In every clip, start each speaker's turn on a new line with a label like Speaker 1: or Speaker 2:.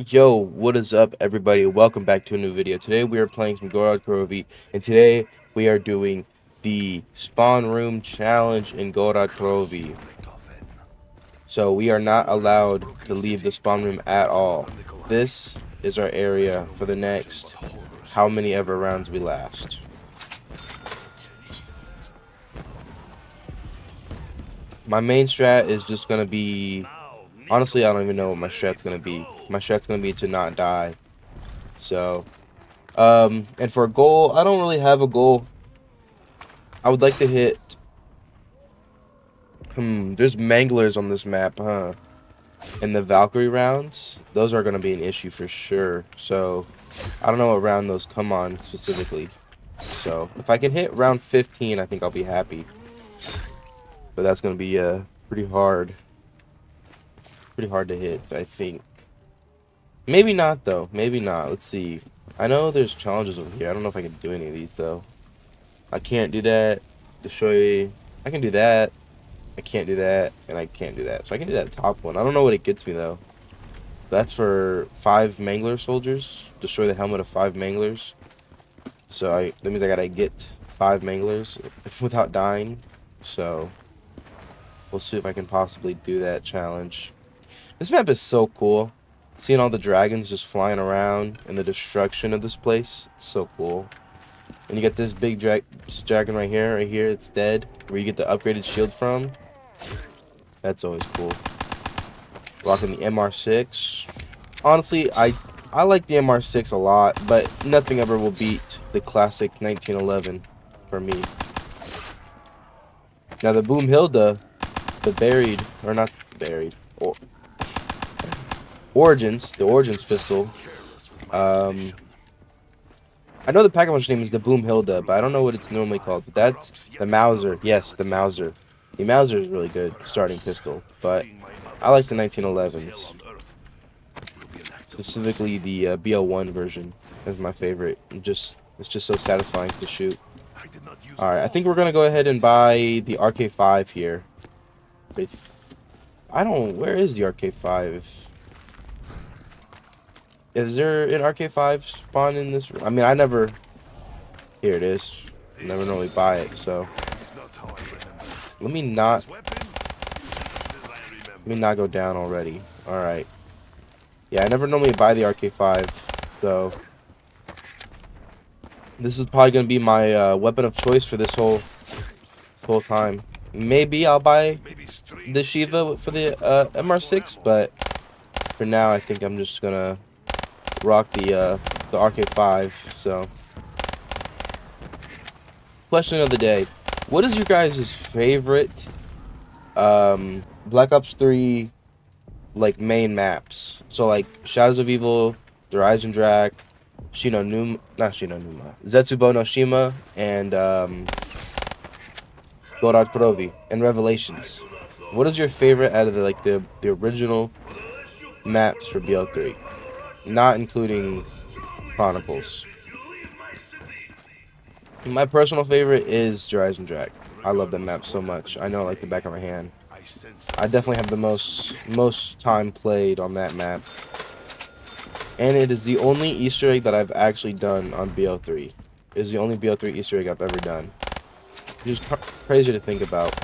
Speaker 1: Yo, what is up, everybody? Welcome back to a new video. Today we are playing some Gorod Krovi, and today we are doing the spawn room challenge in Gorod Krovi. So we are not allowed to leave the spawn room at all. This is our area for the next how many ever rounds we last. My main strat is just gonna be, honestly, I don't even know what my strat's gonna be. My strat's gonna be to not die. So and for a goal, I don't really have a goal. I would like to hit. There's manglers on this map, huh? And the Valkyrie rounds, those are gonna be an issue for sure. So I don't know what round those come on specifically. So if I can hit round 15, I think I'll be happy. But that's gonna be pretty hard. Pretty hard to hit, I think. Maybe not though. Maybe not. Let's see. I know there's challenges over here. I don't know if I can do any of these though. I can't do that. Destroy. I can do that. I can't do that, and I can't do that. So I can do that top one. I don't know what it gets me, though. That's for 5 Mangler soldiers. Destroy the helmet of 5 Manglers. So that means I gotta get 5 Manglers without dying. So we'll see if I can possibly do that challenge. This map is so cool. Seeing all the dragons just flying around and the destruction of this place. It's so cool. And you get this big dragon right here, it's dead. Where you get the upgraded shield from. That's always cool. Rocking the MR6. Honestly, I like the MR6 a lot, but nothing ever will beat the classic 1911 for me. Now the Boomhilda, the buried, or not buried, or Origins, the Origins pistol. I know the package name is the Boomhilda, but I don't know what it's normally called. But that's the Mauser. Yes, the Mauser. The Mauser is really good starting pistol, but I like the 1911s. Specifically the BL1 version is my favorite. It's just so satisfying to shoot. Alright, I think we're gonna go ahead and buy the RK5 here. Where is the RK5? Is there an RK5 spawn in this? I mean, here it is. I never normally buy it, so. Let me not go down already. Alright. Yeah, I never normally buy the RK5, so this is probably gonna be my weapon of choice for this whole time. Maybe I'll buy the Shiva for the MR6, but for now I think I'm just gonna rock the RK5. So, question of the day: what is your guys' favorite Black Ops 3 like main maps? So like Shadows of Evil, the Horizon Drag, Zetsubo no Shima, and Gorod Krovi, and Revelations. What is your favorite out of the original maps for BL3? Not including Chronicles. My personal favorite is Horizon Drag. I love that map so much. I know it like the back of my hand. I definitely have the most time played on that map. And it is the only Easter egg that I've actually done on BL3. It is the only BL3 Easter egg I've ever done. It's just crazy to think about.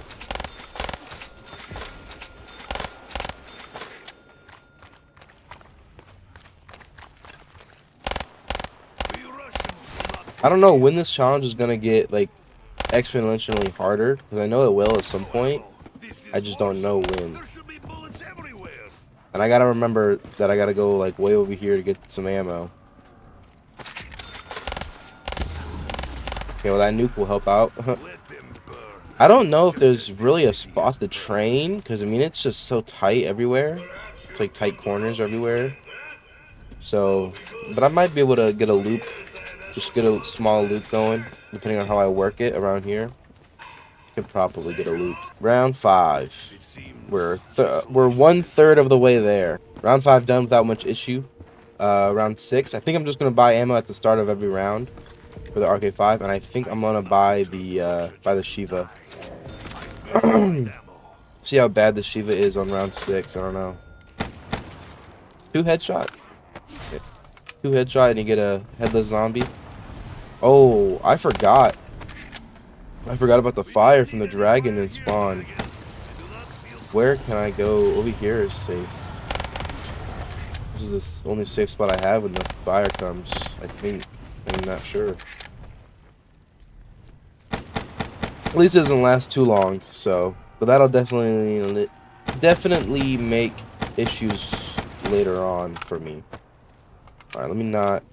Speaker 1: I don't know when this challenge is gonna get like exponentially harder, because I know it will at some point. I just don't know when. And I gotta remember that I gotta go like way over here to get some ammo. Okay, well that nuke will help out. I don't know if there's really a spot to train, because I mean it's just so tight everywhere. It's like tight corners everywhere. So, but I might be able to get a loop, just get a small loop going, depending on how I work it around here. Could probably get a loop. Round 5. We're 1/3 of the way there. Round 5 done without much issue. Round 6. I think I'm just gonna buy ammo at the start of every round for the RK5, and I think I'm gonna buy the Shiva. See how bad the Shiva is on round 6. I don't know. 2 headshot. 2 headshot and you get a headless zombie. Oh, I forgot. I forgot about the fire from the dragon and spawn. Where can I go? Over here is safe. This is the only safe spot I have when the fire comes, I think. I'm not sure. At least it doesn't last too long, so. But that'll definitely make issues later on for me. Alright, let me not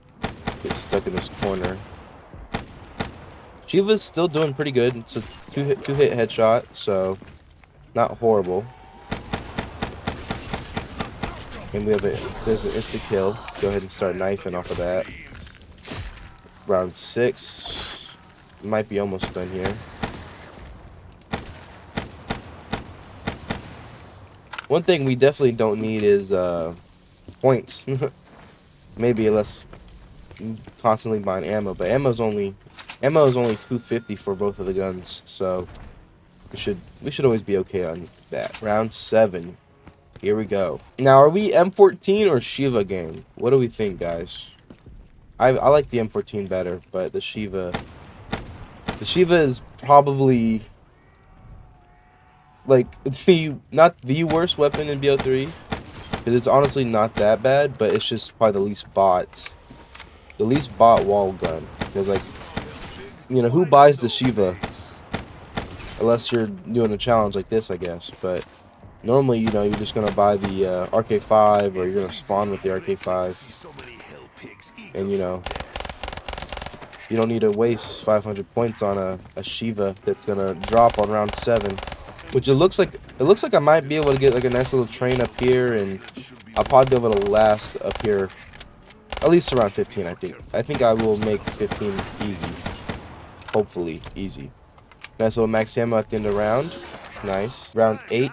Speaker 1: get stuck in this corner. Shiva's still doing pretty good. It's a two hit headshot, so not horrible. And we have there's an instant kill. Go ahead and start knifing off of that. Round 6. Might be almost done here. One thing we definitely don't need is points. Maybe less constantly buying ammo, but ammo is only 250 for both of the guns, so we should always be okay on that. Round 7. Here we go. Now, are we M14 or Shiva game? What do we think, guys? I like the M14 better, but the Shiva is probably like not the worst weapon in BO3, because it's honestly not that bad, but it's just probably the least bought wall gun. Because, like, you know, who buys the Shiva unless you're doing a challenge like this, I guess. But normally, you know, you're just gonna buy the RK5, or you're gonna spawn with the RK5, and you know, you don't need to waste 500 points on a Shiva that's gonna drop on round 7. Which it looks like I might be able to get like a nice little train up here, and I'll probably be able to last up here at least around 15. I think I will make 15 easy, hopefully easy. Nice little max ammo at the end of the round. Nice. Round 8,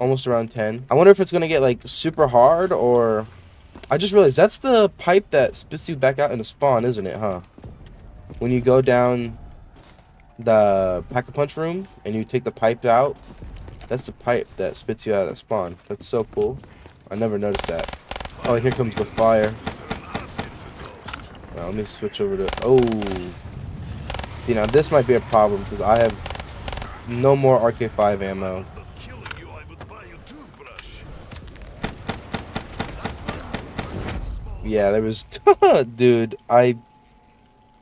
Speaker 1: almost around 10. I wonder if it's gonna get like super hard, or I just realized that's the pipe that spits you back out into spawn, isn't it? Huh? When you go down the pack-a-punch room and you take the pipe out, that's the pipe that spits you out of spawn. That's so cool. I never noticed that. Oh, and here comes the fire. Let me switch over to... Oh, you know, this might be a problem because I have no more RK5 ammo. Yeah, there was... Dude, I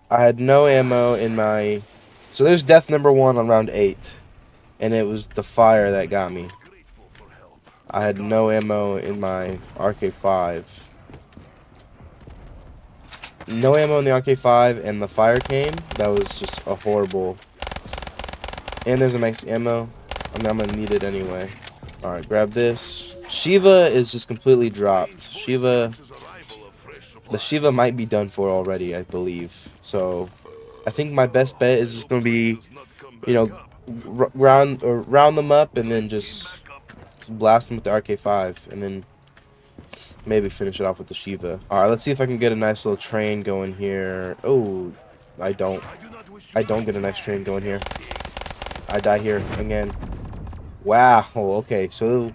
Speaker 1: had no ammo in my... So there's death number 1 on round 8, and it was the fire that got me. I had no ammo in my RK5. No ammo in the RK5, and the fire came. That was just a horrible... And there's a max ammo. I mean, I'm gonna need it anyway. Alright, grab this. Shiva is just completely dropped. The Shiva might be done for already, I believe. So... I think my best bet is just going to be, you know, round them up and then just blast them with the RK5 and then maybe finish it off with the Shiva. All right, let's see if I can get a nice little train going here. Oh, I don't get a nice train going here. I die here again. Wow. Okay, so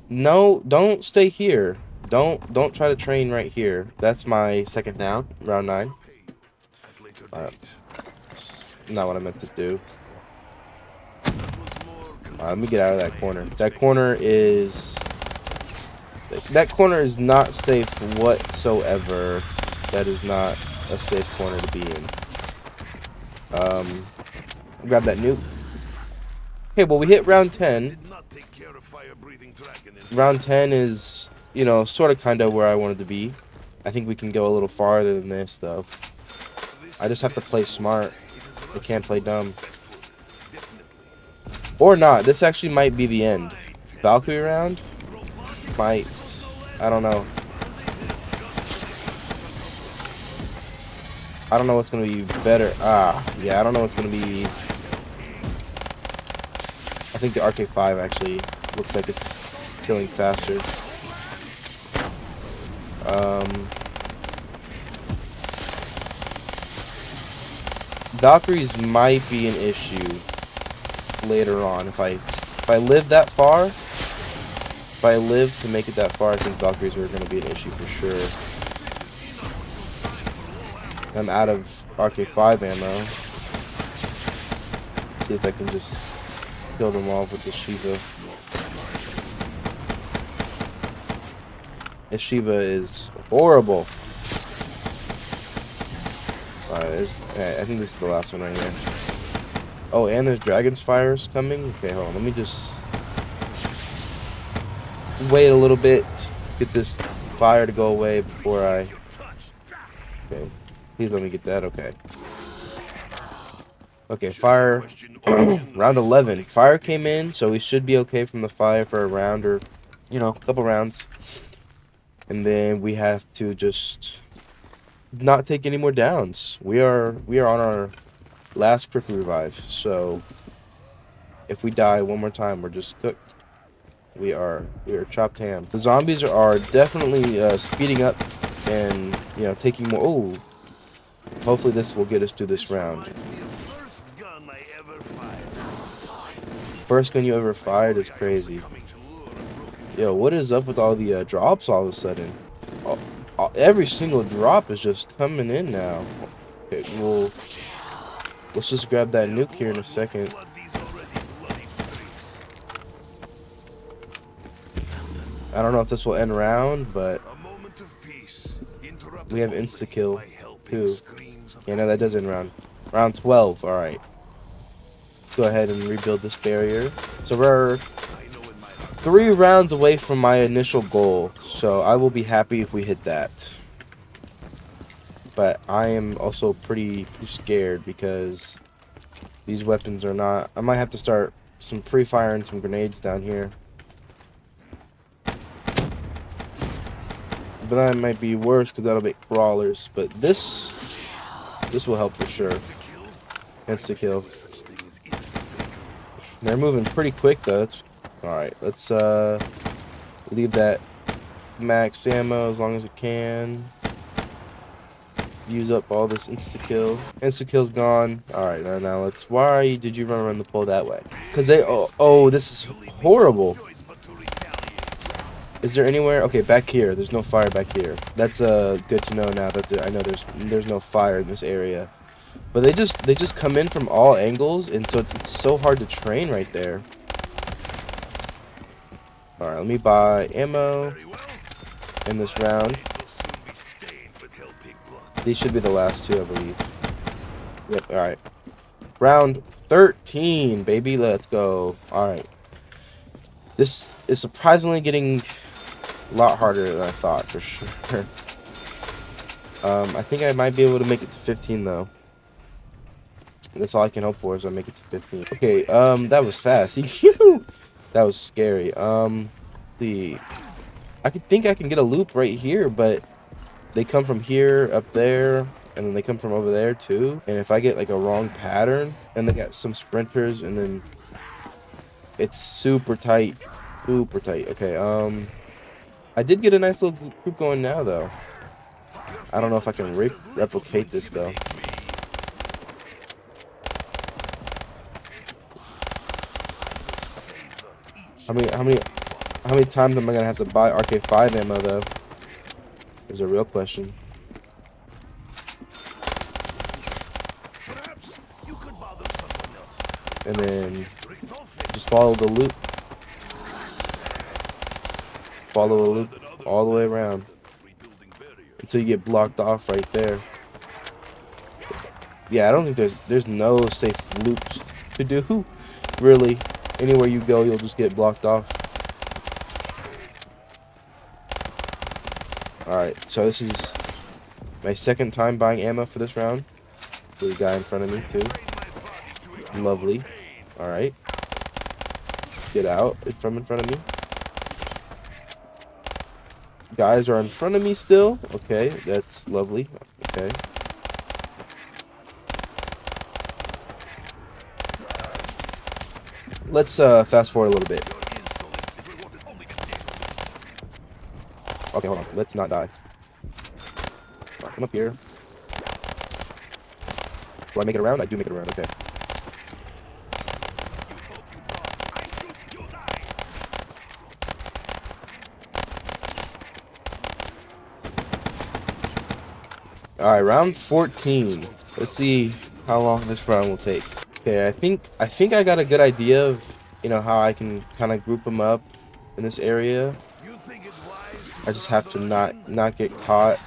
Speaker 1: no, don't stay here. Don't try to train right here. That's my second down, round 9. That's not what I meant to do. Let me get out of that corner. That corner is not safe whatsoever. That is not a safe corner to be in. Grab that nuke. Okay, well, we hit round 10. Round 10 is, you know, sort of kind of where I wanted to be. I think we can go a little farther than this, though. I just have to play smart. I can't play dumb. Or not. This actually might be the end. Valkyrie round? Might. I don't know. I don't know what's going to be better. Yeah, I don't know what's going to be... I think the RK5 actually looks like it's killing faster. Valkyries might be an issue later on. If I live that far, if I live to make it that far, I think Valkyries are going to be an issue for sure. I'm out of RK5 ammo. Let's see if I can just kill them all with the Shiva. This Shiva is horrible. Alright, I think this is the last one right here. Oh, and there's Dragon's Fires coming? Okay, hold on. Let me just wait a little bit. Get this fire to go away before I... Okay. Please let me get that. Okay. Okay, fire. Round 11. Fire came in, so we should be okay from the fire for a round or, you know, a couple rounds. And then we have to just not take any more downs. We are on our last quick revive, so if we die one more time, we're just cooked. We are chopped ham. The zombies are definitely speeding up and, you know, taking more. Oh, hopefully this will get us through this round. First gun you ever fired is crazy. Yo, what is up with all the drops all of a sudden? Every single drop is just coming in now. Okay, well, let's just grab that nuke here in a second. I don't know if this will end round, but we have insta-kill too. Yeah, no, that does end round. Round 12, alright. Let's go ahead and rebuild this barrier. So we're 3 rounds away from my initial goal, so I will be happy if we hit that. But I am also pretty scared because these weapons are not... I might have to start some pre-firing some grenades down here. But that might be worse because that'll make crawlers. But this will help for sure. Insta-kill. They're moving pretty quick though. Alright, let's leave that max ammo as long as it can. Use up all this insta-kill. Insta-kill's gone. Alright, now let's... Why did you run around the pole that way? Because they... Oh, this is horrible. Is there anywhere? Okay, back here. There's no fire back here. That's good to know now that I know there's no fire in this area. But they just come in from all angles, and so it's so hard to train right there. Alright, let me buy ammo in this round. These should be the last 2, I believe. Yep, alright. Round 13, baby. Let's go. Alright. This is surprisingly getting a lot harder than I thought, for sure. I think I might be able to make it to 15, though. That's all I can hope for is I make it to 15. Okay, that was fast. That was scary. I think I can get a loop right here, but they come from here up there, and then they come from over there too. And if I get like a wrong pattern, and they got some sprinters, and then it's super tight, super tight. Okay, I did get a nice little group going now, though. I don't know if I can replicate this though. How many times am I gonna have to buy RK5 ammo though? Is a real question. And then just follow the loop. Follow the loop all the way around until you get blocked off right there. Yeah, I don't think there's no safe loops to do. Really, anywhere you go, you'll just get blocked off. Alright, so this is my second time buying ammo for this round. There's a guy in front of me, too. Lovely. Alright. Get out from in front of me. Guys are in front of me still. Okay, that's lovely. Okay. Let's fast forward a little bit. Okay, hold on. Let's not die. Right, come up here. Do I make it around? I do make it around. Okay. Alright, round 14. Let's see how long this round will take. Okay, I think I got a good idea of, how I can kind of group them up in this area. I just have to not get caught.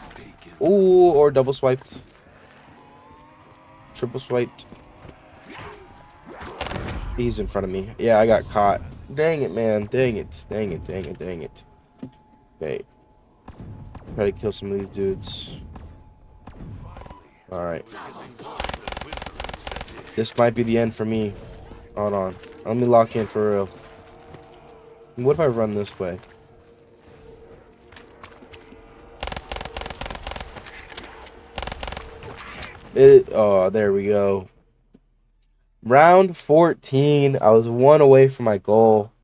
Speaker 1: Ooh, or double swiped. Triple swiped. He's in front of me. Yeah, I got caught. Dang it, man. Dang it. Dang it. Dang it. Dang it. Okay. Try to kill some of these dudes. Alright. This might be the end for me. Hold on. Let me lock in for real. What if I run this way? Oh, there we go. Round 14. I was one away from my goal.